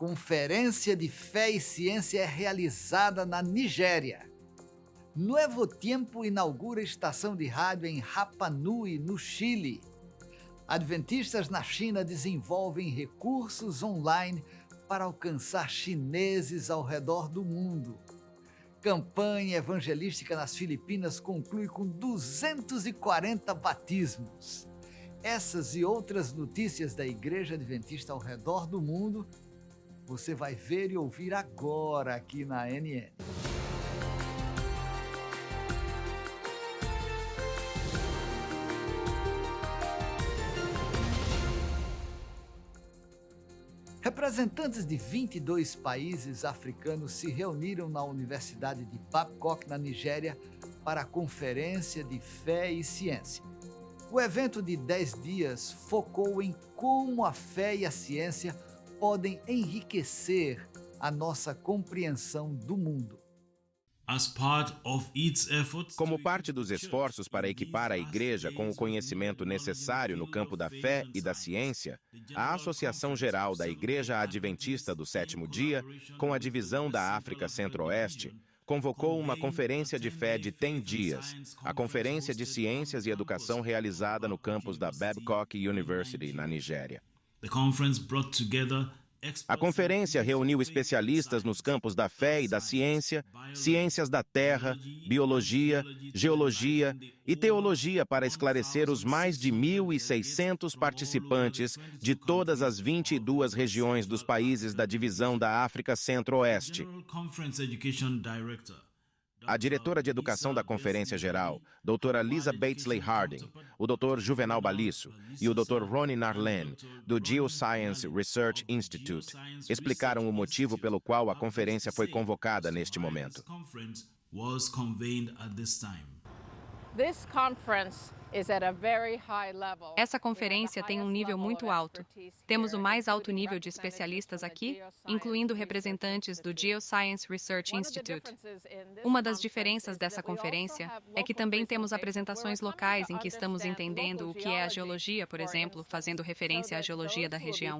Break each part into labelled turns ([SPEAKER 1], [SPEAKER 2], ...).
[SPEAKER 1] Conferência de Fé e Ciência é realizada na Nigéria. Nuevo Tiempo inaugura estação de rádio em Rapa Nui, no Chile. Adventistas na China desenvolvem recursos online para alcançar chineses ao redor do mundo. Campanha evangelística nas Filipinas conclui com 240 batismos. Essas e outras notícias da Igreja Adventista ao redor do mundo você vai ver e ouvir agora aqui na ANN. Representantes de 22 países africanos se reuniram na Universidade de Babcock, na Nigéria, para a Conferência de Fé e Ciência. O evento de 10 dias focou em como a fé e a ciência podem enriquecer a nossa compreensão do mundo.
[SPEAKER 2] Como parte dos esforços para equipar a Igreja com o conhecimento necessário no campo da fé e da ciência, a Associação Geral da Igreja Adventista do Sétimo Dia, com a divisão da África Centro-Oeste, convocou uma conferência de fé de 10 dias, a Conferência de Ciências e Educação realizada no campus da Babcock University, na Nigéria. A conferência reuniu especialistas nos campos da fé e da ciência, ciências da terra, biologia, geologia e teologia para esclarecer os mais de 1.600 participantes de todas as 22 regiões dos países da divisão da África Centro-Oeste. A diretora de educação da Conferência Geral, doutora Lisa Batesley Harding, o Dr. Juvenal Balisso e o Dr. Ronnie Narlen, do Geoscience Research Institute, explicaram o motivo pelo qual a conferência foi convocada neste momento.
[SPEAKER 3] Essa conferência tem um nível muito alto. Temos o mais alto nível de especialistas aqui, incluindo representantes do Geoscience Research Institute. Uma das diferenças dessa conferência é que também temos apresentações locais em que estamos entendendo o que é a geologia, por exemplo, fazendo referência à geologia da região.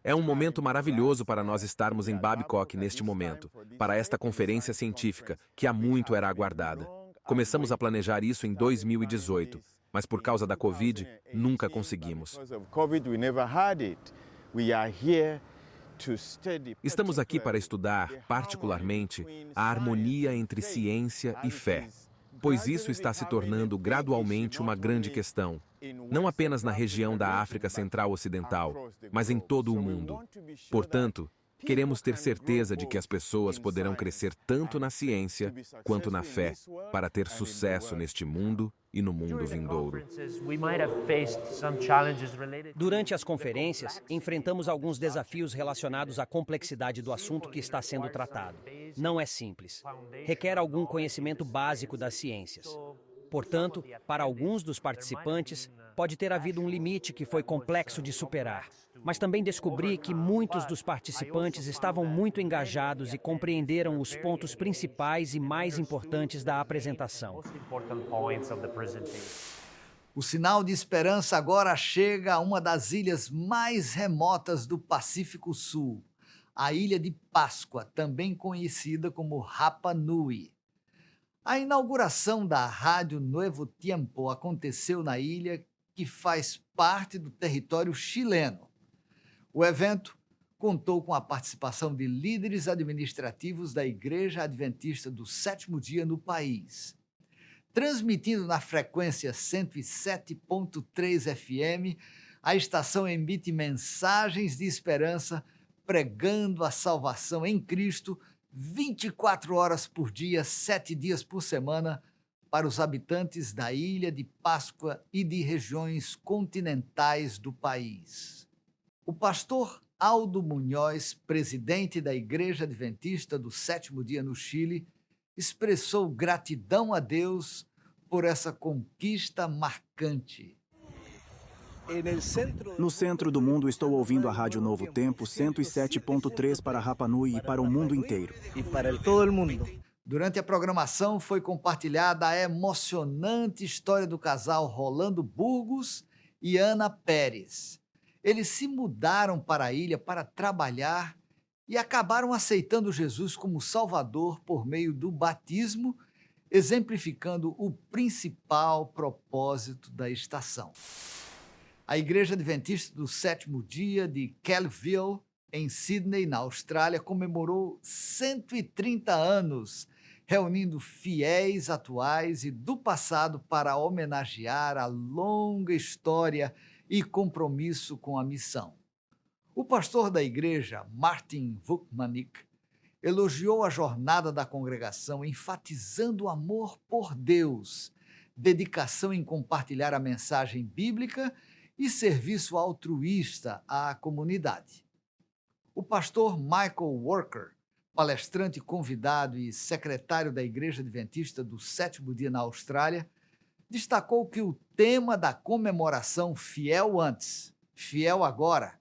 [SPEAKER 4] É um momento maravilhoso para nós estarmos em Babcock neste momento, para esta conferência científica, que há muito era aguardada. Começamos a planejar isso em 2018, mas por causa da Covid, nunca conseguimos. Estamos aqui para estudar, particularmente, a harmonia entre ciência e fé, pois isso está se tornando gradualmente uma grande questão, não apenas na região da África Central Ocidental, mas em todo o mundo. Portanto, queremos ter certeza de que as pessoas poderão crescer tanto na ciência quanto na fé para ter sucesso neste mundo e no mundo vindouro.
[SPEAKER 5] Durante as conferências, enfrentamos alguns desafios relacionados à complexidade do assunto que está sendo tratado. Não é simples. Requer algum conhecimento básico das ciências. Portanto, para alguns dos participantes, pode ter havido um limite que foi complexo de superar. Mas também descobri que muitos dos participantes estavam muito engajados e compreenderam os pontos principais e mais importantes da apresentação.
[SPEAKER 1] O sinal de esperança agora chega a uma das ilhas mais remotas do Pacífico Sul, a Ilha de Páscoa, também conhecida como Rapa Nui. A inauguração da Rádio Nuevo Tiempo aconteceu na ilha, que faz parte do território chileno. O evento contou com a participação de líderes administrativos da Igreja Adventista do Sétimo Dia no país. Transmitindo na frequência 107.3 FM, a estação emite mensagens de esperança, pregando a salvação em Cristo 24 horas por dia, 7 dias por semana, para os habitantes da Ilha de Páscoa e de regiões continentais do país. O pastor Aldo Munhoz, presidente da Igreja Adventista do Sétimo Dia no Chile, expressou gratidão a Deus por essa conquista marcante.
[SPEAKER 6] No centro do mundo, estou ouvindo a Rádio Novo Tempo 107.3 para Rapa Nui e para o mundo inteiro.
[SPEAKER 1] Durante a programação foi compartilhada a emocionante história do casal Rolando Burgos e Ana Pérez. Eles se mudaram para a ilha para trabalhar e acabaram aceitando Jesus como Salvador por meio do batismo, exemplificando o principal propósito da estação. A Igreja Adventista do Sétimo Dia de Kellyville, em Sydney, na Austrália, comemorou 130 anos, reunindo fiéis atuais e do passado para homenagear a longa história e compromisso com a missão. O pastor da igreja, Martin Vukmanik, elogiou a jornada da congregação, enfatizando o amor por Deus, dedicação em compartilhar a mensagem bíblica e serviço altruísta à comunidade. O pastor Michael Worker, palestrante convidado e secretário da Igreja Adventista do Sétimo Dia na Austrália, destacou que o tema da comemoração Fiel Antes, Fiel Agora,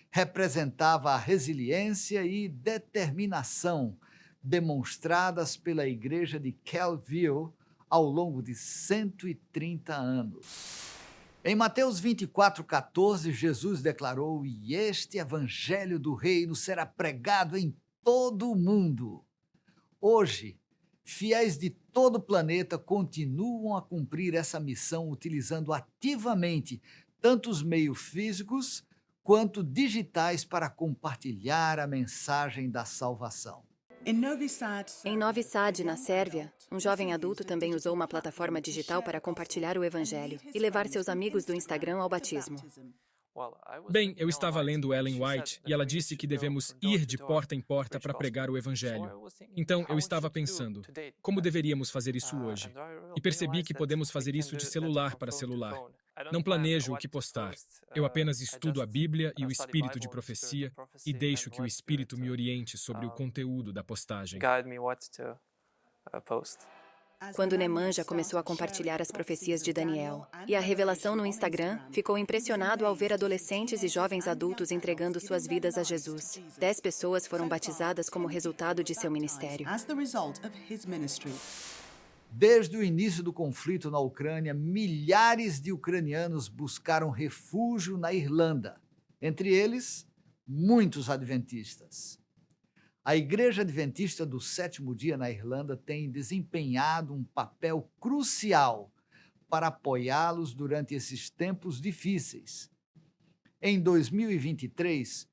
[SPEAKER 1] representava a resiliência e determinação demonstradas pela Igreja de Kellyville ao longo de 130 anos. Em Mateus 24:14, Jesus declarou: "E este evangelho do reino será pregado em todo o mundo." Hoje, fiéis de todo o planeta continuam a cumprir essa missão utilizando ativamente tanto os meios físicos quanto digitais para compartilhar a mensagem da salvação.
[SPEAKER 7] Em Novi Sad, na Sérvia, um jovem adulto também usou uma plataforma digital para compartilhar o evangelho e levar seus amigos do Instagram ao batismo.
[SPEAKER 8] Bem, eu estava lendo Ellen White e ela disse que devemos ir de porta em porta para pregar o Evangelho. Então, eu estava pensando, como deveríamos fazer isso hoje? E percebi que podemos fazer isso de celular para celular. Não planejo o que postar. Eu apenas estudo a Bíblia e o espírito de profecia e deixo que o espírito me oriente sobre o conteúdo da postagem.
[SPEAKER 7] Quando Nemanja começou a compartilhar as profecias de Daniel e a revelação no Instagram, ficou impressionado ao ver adolescentes e jovens adultos entregando suas vidas a Jesus. 10 pessoas foram batizadas como resultado de seu ministério.
[SPEAKER 1] Desde o início do conflito na Ucrânia, milhares de ucranianos buscaram refúgio na Irlanda, entre eles, muitos adventistas. A Igreja Adventista do Sétimo Dia na Irlanda tem desempenhado um papel crucial para apoiá-los durante esses tempos difíceis. Em 2023,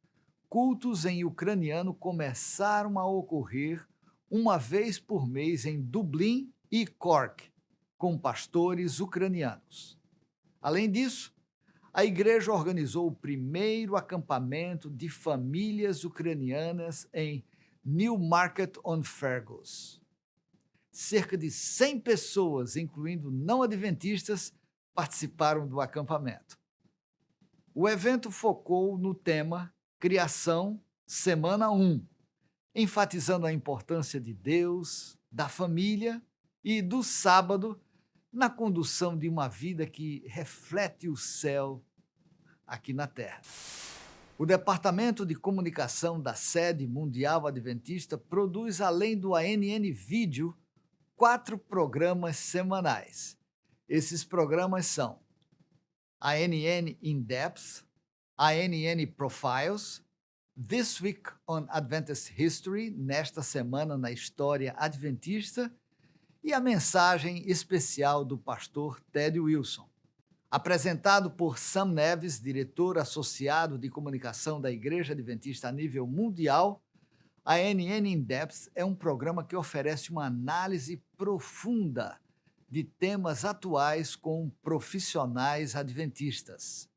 [SPEAKER 1] cultos em ucraniano começaram a ocorrer uma vez por mês em Dublin e Cork, com pastores ucranianos. Além disso, a igreja organizou o primeiro acampamento de famílias ucranianas em Newmarket-on-Fergus. Cerca de 100 pessoas, incluindo não adventistas, participaram do acampamento. O evento focou no tema Criação, Semana 1, enfatizando a importância de Deus, da família e do sábado na condução de uma vida que reflete o céu aqui na Terra. O Departamento de Comunicação da Sede Mundial Adventista produz, além do ANN Vídeo, 4 programas semanais. Esses programas são ANN In-Depth, ANN Profiles, This Week on Adventist History, nesta semana na História Adventista, e a mensagem especial do pastor Ted Wilson. Apresentado por Sam Neves, diretor associado de comunicação da Igreja Adventista a nível mundial, a ANN In-Depth é um programa que oferece uma análise profunda de temas atuais com profissionais adventistas.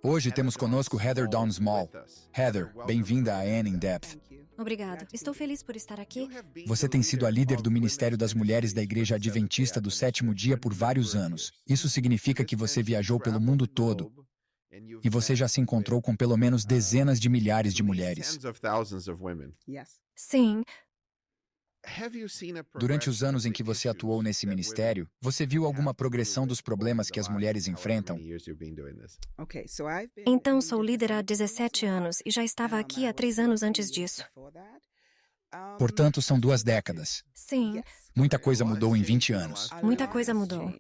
[SPEAKER 9] Hoje temos conosco Heather Downs-Small. Heather, bem-vinda à ANN In-Depth.
[SPEAKER 10] Obrigado. Estou feliz por estar aqui.
[SPEAKER 9] Você tem sido a líder do Ministério das Mulheres da Igreja Adventista do Sétimo Dia por vários anos. Isso significa que você viajou pelo mundo todo e você já se encontrou com pelo menos dezenas de milhares de mulheres.
[SPEAKER 10] Sim.
[SPEAKER 9] Durante os anos em que você atuou nesse ministério, você viu alguma progressão dos problemas que as mulheres enfrentam?
[SPEAKER 10] Então, sou líder há 17 anos e já estava aqui há 3 anos antes disso.
[SPEAKER 9] Portanto, são 2 décadas.
[SPEAKER 10] Sim,
[SPEAKER 9] Muita coisa mudou em 20 anos.
[SPEAKER 10] muita coisa mudou.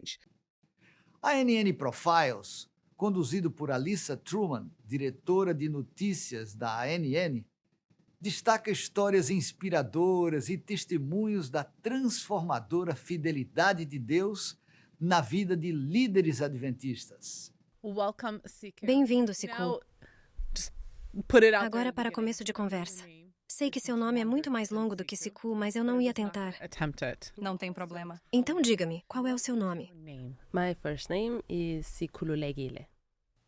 [SPEAKER 1] A NN Profiles, conduzido por Alyssa Truman, diretora de notícias da ANN, destaca histórias inspiradoras e testemunhos da transformadora fidelidade de Deus na vida de líderes adventistas.
[SPEAKER 10] Bem-vindo, Siku. Agora para começo de conversa. Sei que seu nome é muito mais longo do que Siku, mas eu não ia tentar.
[SPEAKER 3] Não tem problema.
[SPEAKER 10] Então diga-me, qual é o seu nome?
[SPEAKER 11] My first name is Sikululegile.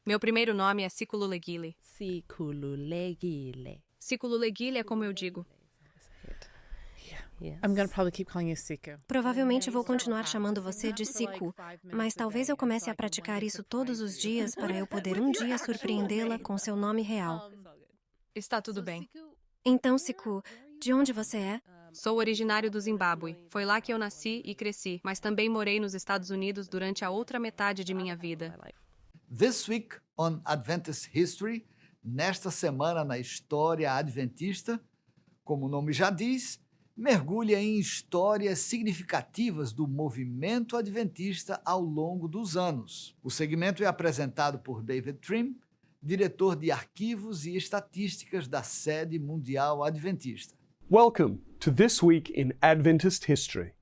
[SPEAKER 3] Meu primeiro nome é Sikululegile.
[SPEAKER 11] Sikululegile.
[SPEAKER 3] Sikululegile é como eu digo.
[SPEAKER 10] Provavelmente vou continuar chamando você de Siku, mas talvez eu comece a praticar isso todos os dias para eu poder um dia surpreendê-la com seu nome real.
[SPEAKER 3] Está tudo bem.
[SPEAKER 10] Então, Siku, de onde você é?
[SPEAKER 3] Sou originário do Zimbábue. Foi lá que eu nasci e cresci, mas também morei nos Estados Unidos durante a outra metade de minha vida.
[SPEAKER 1] This Week on Adventist History, nesta semana na história adventista, como o nome já diz, mergulha em histórias significativas do movimento adventista ao longo dos anos. O segmento é apresentado por David Trim, diretor de arquivos e estatísticas da Sede Mundial Adventista.
[SPEAKER 12] Welcome to This Week in Adventist History.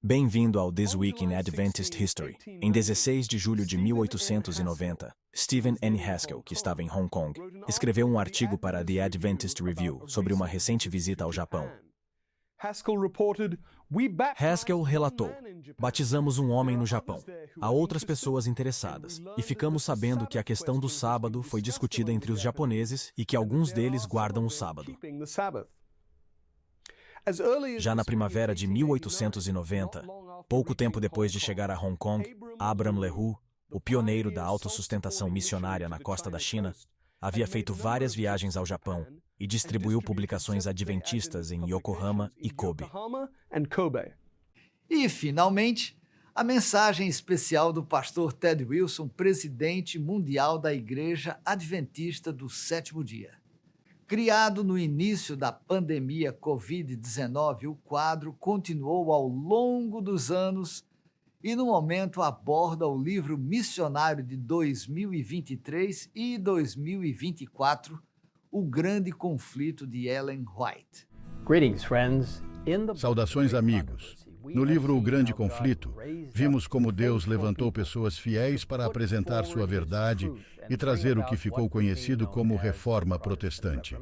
[SPEAKER 6] Bem-vindo ao This Week in Adventist History. Em 16 de julho de 1890, Stephen N. Haskell, que estava em Hong Kong, escreveu um artigo para The Adventist Review sobre uma recente visita ao Japão. Haskell relatou: batizamos um homem no Japão. Há outras pessoas interessadas, e ficamos sabendo que a questão do sábado foi discutida entre os japoneses e que alguns deles guardam o sábado. Já na primavera de 1890, pouco tempo depois de chegar a Hong Kong, Abram Lehu, o pioneiro da autossustentação missionária na costa da China, havia feito várias viagens ao Japão e distribuiu publicações adventistas em Yokohama e Kobe.
[SPEAKER 1] E, finalmente, a mensagem especial do pastor Ted Wilson, presidente mundial da Igreja Adventista do Sétimo Dia. Criado no início da pandemia Covid-19, o quadro continuou ao longo dos anos e, no momento, aborda o livro missionário de 2023 e 2024, O Grande Conflito de Ellen White.
[SPEAKER 13] Saudações, amigos. No livro O Grande Conflito, vimos como Deus levantou pessoas fiéis para apresentar sua verdade e trazer o que ficou conhecido como Reforma Protestante.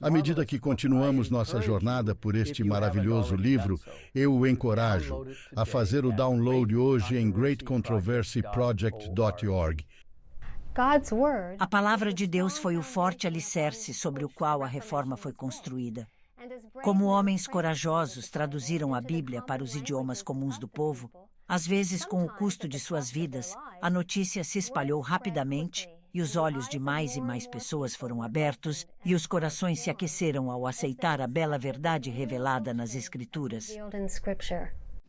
[SPEAKER 13] À medida que continuamos nossa jornada por este maravilhoso livro, eu o encorajo a fazer o download hoje em greatcontroversyproject.org.
[SPEAKER 14] A palavra de Deus foi o forte alicerce sobre o qual a reforma foi construída. Como homens corajosos traduziram a Bíblia para os idiomas comuns do povo, às vezes com o custo de suas vidas, a notícia se espalhou rapidamente e os olhos de mais e mais pessoas foram abertos e os corações se aqueceram ao aceitar a bela verdade revelada nas Escrituras.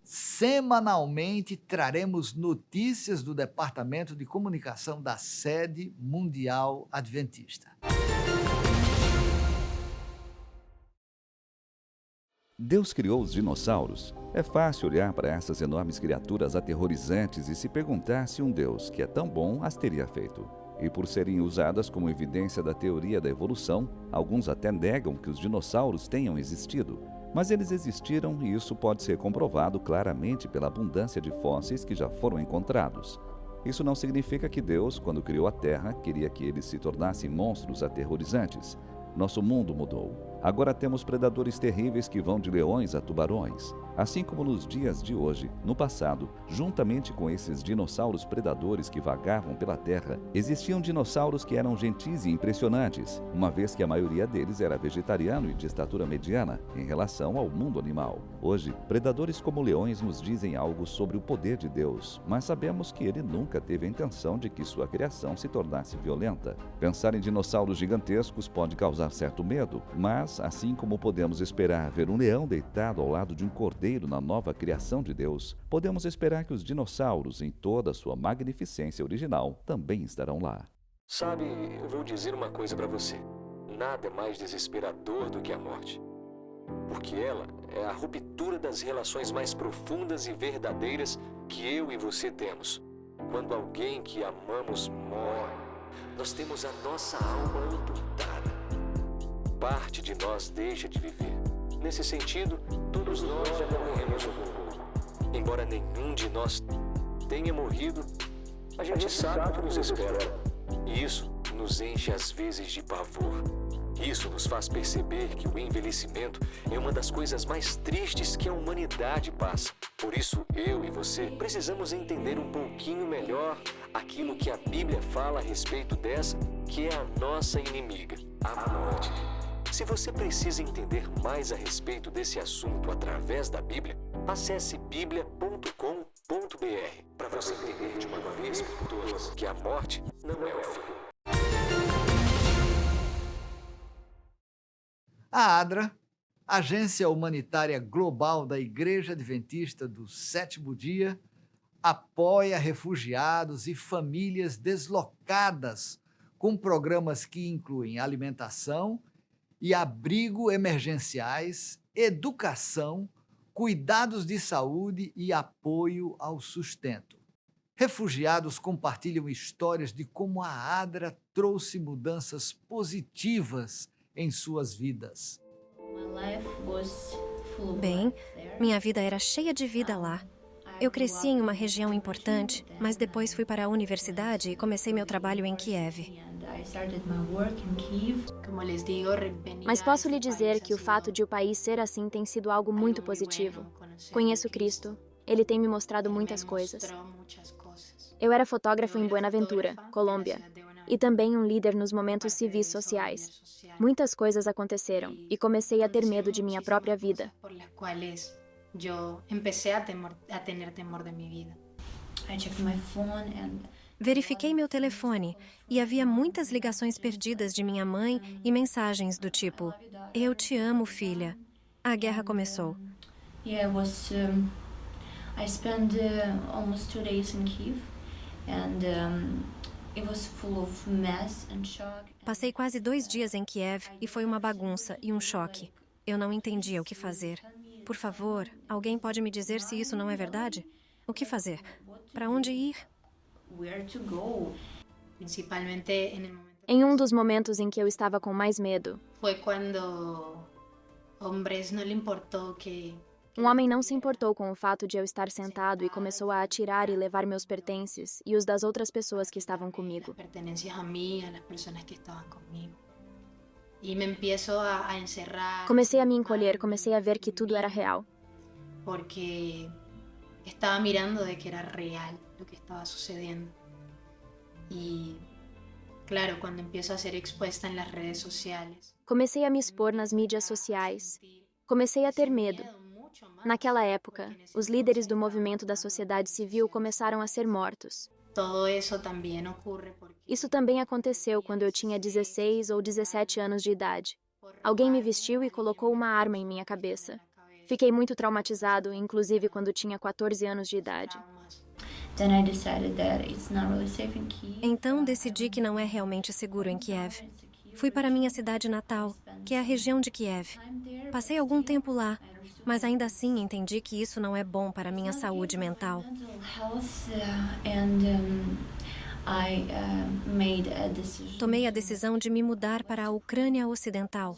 [SPEAKER 1] Semanalmente traremos notícias do Departamento de Comunicação da Sede Mundial Adventista.
[SPEAKER 15] Deus criou os dinossauros. É fácil olhar para essas enormes criaturas aterrorizantes e se perguntar se um Deus que é tão bom as teria feito. E por serem usadas como evidência da teoria da evolução, alguns até negam que os dinossauros tenham existido. Mas eles existiram e isso pode ser comprovado claramente pela abundância de fósseis que já foram encontrados. Isso não significa que Deus, quando criou a Terra, queria que eles se tornassem monstros aterrorizantes. Nosso mundo mudou. Agora temos predadores terríveis que vão de leões a tubarões. Assim como nos dias de hoje, no passado, juntamente com esses dinossauros predadores que vagavam pela Terra, existiam dinossauros que eram gentis e impressionantes, uma vez que a maioria deles era vegetariano e de estatura mediana em relação ao mundo animal. Hoje, predadores como leões nos dizem algo sobre o poder de Deus, mas sabemos que ele nunca teve a intenção de que sua criação se tornasse violenta. Pensar em dinossauros gigantescos pode causar certo medo, mas assim como podemos esperar ver um leão deitado ao lado de um cordeiro na nova criação de Deus, podemos esperar que os dinossauros, em toda a sua magnificência original, também estarão lá.
[SPEAKER 16] Sabe, eu vou dizer uma coisa para você. nada é mais desesperador do que a morte. Porque ela é a ruptura das relações mais profundas e verdadeiras que eu e você temos. Quando alguém que amamos morre, nós temos a nossa alma amputada. Parte de nós deixa de viver. Nesse sentido, todos nós já morremos um pouco. Embora nenhum de nós tenha morrido, a gente sabe o que nos espera. E isso nos enche às vezes de pavor. Isso nos faz perceber que o envelhecimento é uma das coisas mais tristes que a humanidade passa. Por isso, eu e você precisamos entender um pouquinho melhor aquilo que a Bíblia fala a respeito dessa, que é a nossa inimiga, a morte. Se você precisa entender mais a respeito desse assunto através da Bíblia, acesse biblia.com.br para você entender de uma vez por todas que a morte não é o fim.
[SPEAKER 1] A ADRA, Agência Humanitária Global da Igreja Adventista do Sétimo Dia, apoia refugiados e famílias deslocadas com programas que incluem alimentação e abrigo emergenciais, educação, cuidados de saúde e apoio ao sustento. Refugiados compartilham histórias de como a ADRA trouxe mudanças positivas em suas vidas.
[SPEAKER 10] Bem, minha vida era cheia de vida lá. Eu cresci em uma região importante, mas depois fui para a universidade e comecei meu trabalho em Kiev.
[SPEAKER 17] Mas posso lhe dizer que o fato de o país ser assim tem sido algo muito positivo. Conheço Cristo. Ele tem me mostrado muitas coisas. Eu era fotógrafo em Buenaventura, Colômbia, e também um líder nos momentos civis sociais. Muitas coisas aconteceram e comecei a ter medo de minha própria vida.
[SPEAKER 10] Verifiquei meu telefone e havia muitas ligações perdidas de minha mãe e mensagens do tipo: "Eu te amo, filha." A guerra começou.
[SPEAKER 18] I spent almost 2 days in Kiev, and it was full of mess and shock.
[SPEAKER 10] Passei quase 2 dias em Kiev e foi uma bagunça e um choque. Eu não entendia o que fazer. Por favor, alguém pode me dizer se isso não é verdade? O que fazer? Para onde ir?
[SPEAKER 18] Where to go?
[SPEAKER 17] Em um dos momentos em que eu estava com mais medo,
[SPEAKER 18] Foi quando hombres não lhe importou que
[SPEAKER 17] um homem não se importou com o fato de eu estar sentado e começou a atirar e levar meus pertences e os das outras pessoas que estavam comigo.
[SPEAKER 18] pertenencias a mim, a las personas que estaban conmigo. E me empiezo a encerrar.
[SPEAKER 17] Comecei a me encolher, comecei a ver que tudo era real.
[SPEAKER 18] Porque estaba mirando de que era real lo que estaba sucediendo. Y claro, cuando empiezo a ser expuesta en las redes sociales.
[SPEAKER 17] Comecei a me expor nas mídias sociais. Comecei a ter medo. Naquela época, os líderes do movimento da sociedade civil começaram a ser mortos.
[SPEAKER 18] Todo eso también ocurre porque
[SPEAKER 17] Isso também aconteceu quando eu tinha 16 ou 17 anos de idade. Alguém me vestiu e colocou uma arma em minha cabeça. Fiquei muito traumatizado, inclusive quando tinha 14 anos de idade.
[SPEAKER 10] Então decidi que não é realmente seguro em Kiev. Fui para minha cidade natal, que é a região de Kiev. Passei algum tempo lá, mas ainda assim entendi que isso não é bom para minha saúde mental. Tomei a decisão de me mudar para a Ucrânia Ocidental.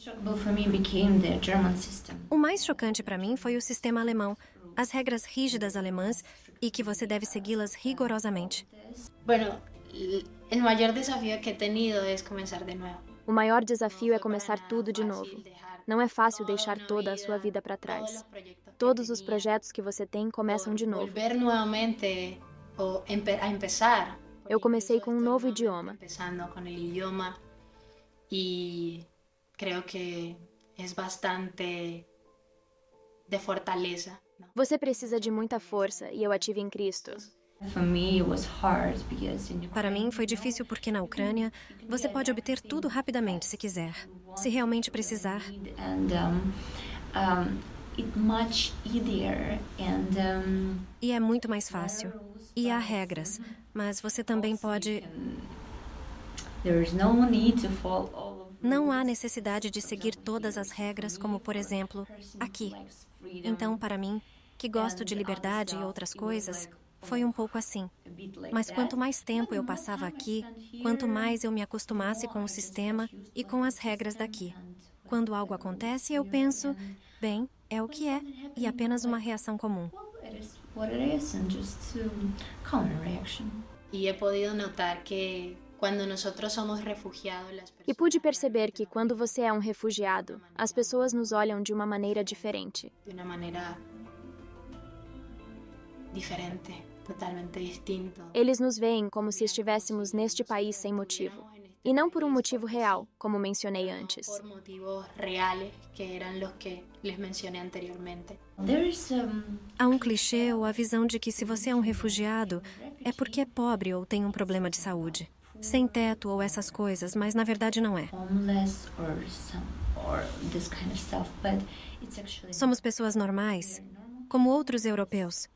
[SPEAKER 10] O mais chocante para mim foi o sistema alemão, as regras rígidas alemãs e que você deve segui-las rigorosamente.
[SPEAKER 18] Bueno, el mayor desafío que he tenido es comenzar de nuevo.
[SPEAKER 17] O maior desafio é começar tudo de novo. Não é fácil deixar toda a sua vida para trás. Todos os projetos que você tem começam de novo.
[SPEAKER 18] Volver nuevamente a empezar.
[SPEAKER 17] Eu comecei com um novo idioma.
[SPEAKER 18] Empezando con el idioma y creo que es bastante de fortaleza.
[SPEAKER 17] Você precisa de muita força e eu a tive em Cristo.
[SPEAKER 10] Para mim foi difícil porque na Ucrânia você pode obter tudo rapidamente se quiser, se realmente precisar. E é muito mais fácil. E há regras, mas você também pode... Não há necessidade de seguir todas as regras, como, por exemplo, aqui. Então, para mim, que gosto de liberdade e outras coisas, foi um pouco assim. Mas quanto mais tempo eu passava aqui, quanto mais eu me acostumasse com o sistema e com as regras daqui. Quando algo acontece, eu penso, bem, é o que é, e apenas uma reação comum.
[SPEAKER 18] E he podido notar que quando nosotros somos refugiados,
[SPEAKER 17] E pude perceber que quando você é um refugiado, as pessoas nos olham de uma maneira diferente.
[SPEAKER 18] de uma maneira diferente, totalmente distinta.
[SPEAKER 17] Eles nos veem como se estivéssemos neste país sem motivo. E não por um motivo real, como mencionei antes.
[SPEAKER 18] Por motivos reales, que eran los que les mencioné anteriormente.
[SPEAKER 10] Há um clichê ou a visão de que se você é um refugiado, é porque é pobre ou tem um problema de saúde. Sem teto ou essas coisas, mas na verdade não é. Somos pessoas normais, como outros europeus.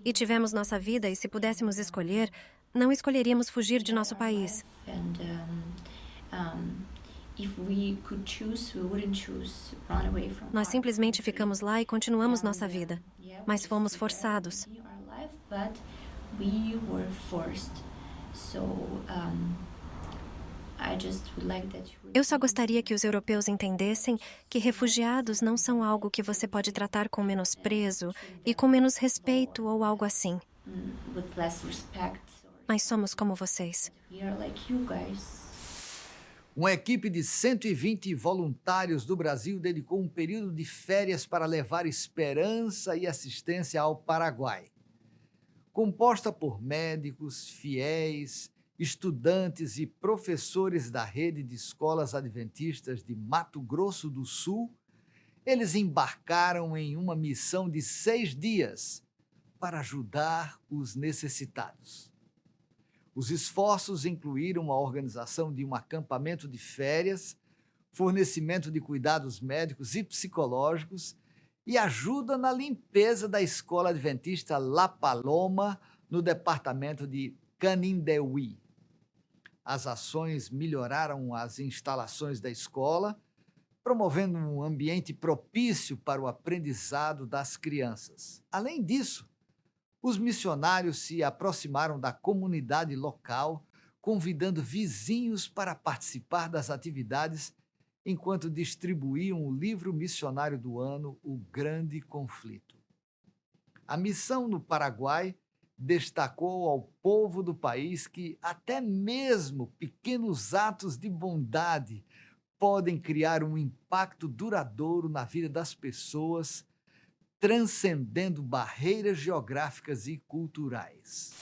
[SPEAKER 10] E tivemos nossa vida e se pudéssemos escolher, não escolheríamos fugir de nosso país. Nós simplesmente ficamos lá e continuamos nossa vida. Mas fomos forçados. Eu só gostaria que os europeus entendessem que refugiados não são algo que você pode tratar com menosprezo e com menos respeito ou algo assim. Mas somos como vocês.
[SPEAKER 1] Uma equipe de 120 voluntários do Brasil dedicou um período de férias para levar esperança e assistência ao Paraguai. Composta por médicos, fiéis, estudantes e professores da rede de escolas adventistas de Mato Grosso do Sul, eles embarcaram em uma missão de 6 dias para ajudar os necessitados. Os esforços incluíram a organização de um acampamento de férias, fornecimento de cuidados médicos e psicológicos e ajuda na limpeza da escola adventista La Paloma, no departamento de Canindeuí. As ações melhoraram as instalações da escola, promovendo um ambiente propício para o aprendizado das crianças. Além disso, os missionários se aproximaram da comunidade local, convidando vizinhos para participar das atividades enquanto distribuíam o livro missionário do ano, O Grande Conflito. A missão no Paraguai destacou ao povo do país que até mesmo pequenos atos de bondade podem criar um impacto duradouro na vida das pessoas, transcendendo barreiras geográficas e culturais.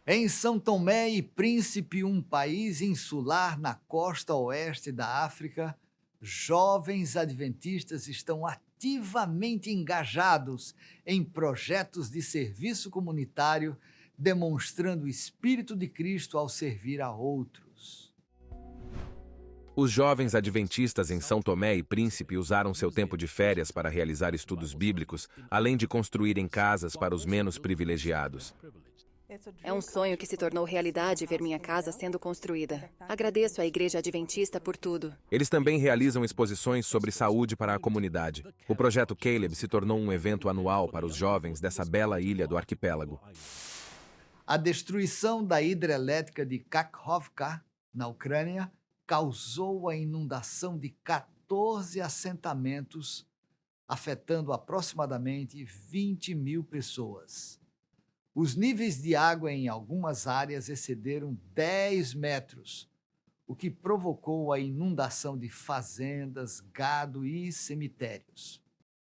[SPEAKER 1] Em São Tomé e Príncipe, um país insular na costa oeste da África, jovens adventistas estão ativamente engajados em projetos de serviço comunitário, demonstrando o Espírito de Cristo ao servir a outros.
[SPEAKER 4] Os jovens adventistas em São Tomé e Príncipe usaram seu tempo de férias para realizar estudos bíblicos, além de construírem casas para os menos privilegiados.
[SPEAKER 7] É um sonho que se tornou realidade ver minha casa sendo construída. Agradeço à Igreja Adventista por tudo.
[SPEAKER 4] Eles também realizam exposições sobre saúde para a comunidade. O projeto Caleb se tornou um evento anual para os jovens dessa bela ilha do arquipélago.
[SPEAKER 1] A destruição da hidrelétrica de Kakhovka, na Ucrânia, causou a inundação de 14 assentamentos, afetando aproximadamente 20 mil pessoas. Os níveis de água em algumas áreas excederam 10 metros, o que provocou a inundação de fazendas, gado e cemitérios.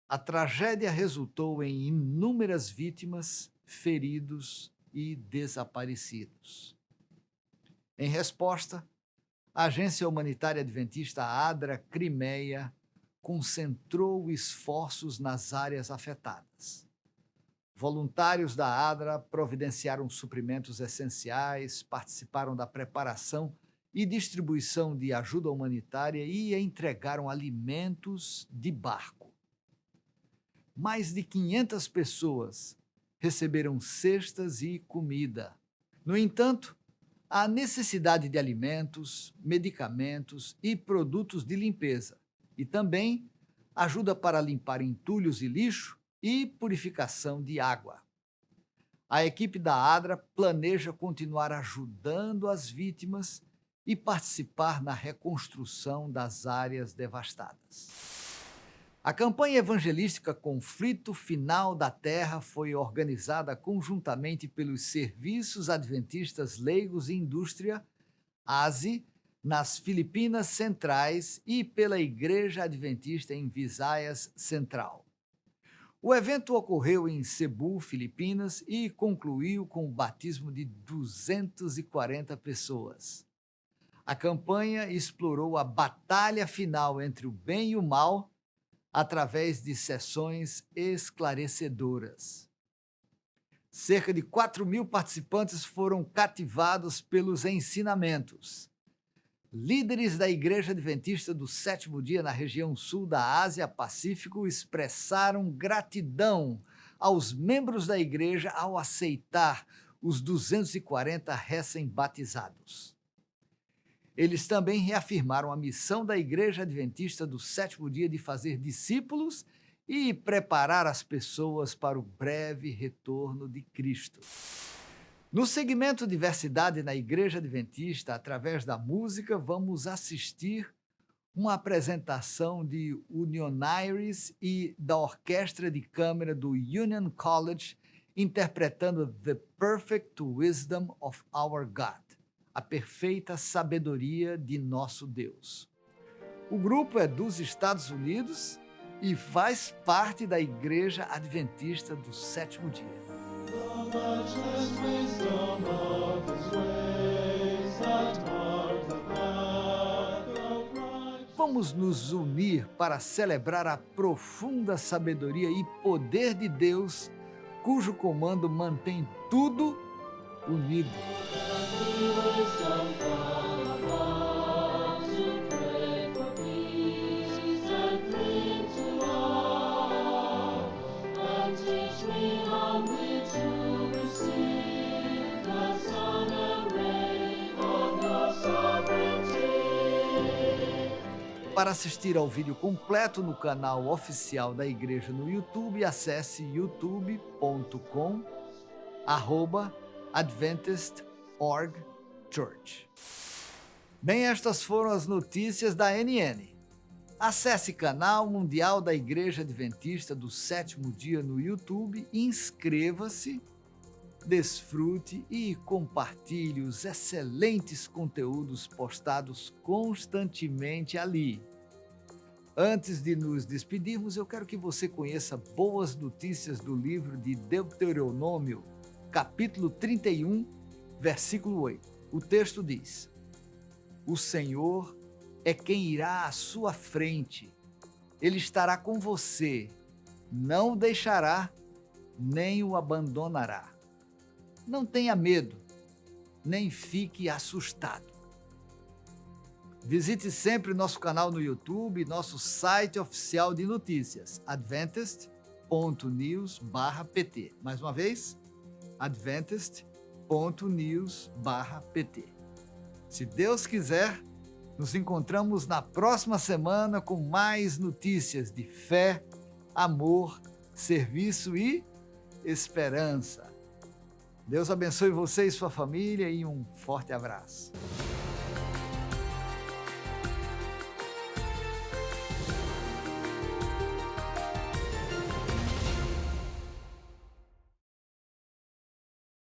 [SPEAKER 1] A tragédia resultou em inúmeras vítimas, feridos e desaparecidos. Em resposta, a Agência Humanitária Adventista ADRA Crimeia concentrou esforços nas áreas afetadas. Voluntários da ADRA providenciaram suprimentos essenciais, participaram da preparação e distribuição de ajuda humanitária e entregaram alimentos de barco. Mais de 500 pessoas receberam cestas e comida. No entanto, a necessidade de alimentos, medicamentos e produtos de limpeza, e também ajuda para limpar entulhos e lixo e purificação de água. A equipe da ADRA planeja continuar ajudando as vítimas e participar na reconstrução das áreas devastadas. A campanha evangelística Conflito Final da Terra foi organizada conjuntamente pelos Serviços Adventistas Leigos e Indústria, ASI, nas Filipinas Centrais e pela Igreja Adventista em Visayas Central. O evento ocorreu em Cebu, Filipinas, e concluiu com o batismo de 240 pessoas. A campanha explorou a batalha final entre o bem e o mal através de sessões esclarecedoras. Cerca de 4.000 participantes foram cativados pelos ensinamentos. Líderes da Igreja Adventista do Sétimo Dia na região sul da Ásia-Pacífico expressaram gratidão aos membros da igreja ao aceitar os 240 recém-batizados. Eles também reafirmaram a missão da Igreja Adventista do Sétimo Dia de fazer discípulos e preparar as pessoas para o breve retorno de Cristo. No segmento Diversidade na Igreja Adventista, através da música, vamos assistir uma apresentação de Unionairies e da Orquestra de Câmara do Union College, interpretando The Perfect Wisdom of Our God, a perfeita sabedoria de nosso Deus. O grupo é dos Estados Unidos e faz parte da Igreja Adventista do Sétimo Dia. Vamos nos unir para celebrar a profunda sabedoria e poder de Deus, cujo comando mantém tudo unido. Para assistir ao vídeo completo no canal oficial da igreja no YouTube, acesse youtube.com/AdventistOrgChurch. Bem, estas foram as notícias da NN. Acesse Canal Mundial da Igreja Adventista do Sétimo Dia no YouTube, inscreva-se, desfrute e compartilhe os excelentes conteúdos postados constantemente ali. Antes de nos despedirmos, eu quero que você conheça boas notícias do livro de Deuteronômio, capítulo 31, versículo 8. O texto diz: O Senhor é quem irá à sua frente. Ele estará com você, não o deixará, nem o abandonará. Não tenha medo, nem fique assustado. Visite sempre nosso canal no YouTube e nosso site oficial de notícias, adventist.news/pt. Mais uma vez, adventist.news/pt. Se Deus quiser, nos encontramos na próxima semana com mais notícias de fé, amor, serviço e esperança. Deus abençoe você e sua família e um forte abraço.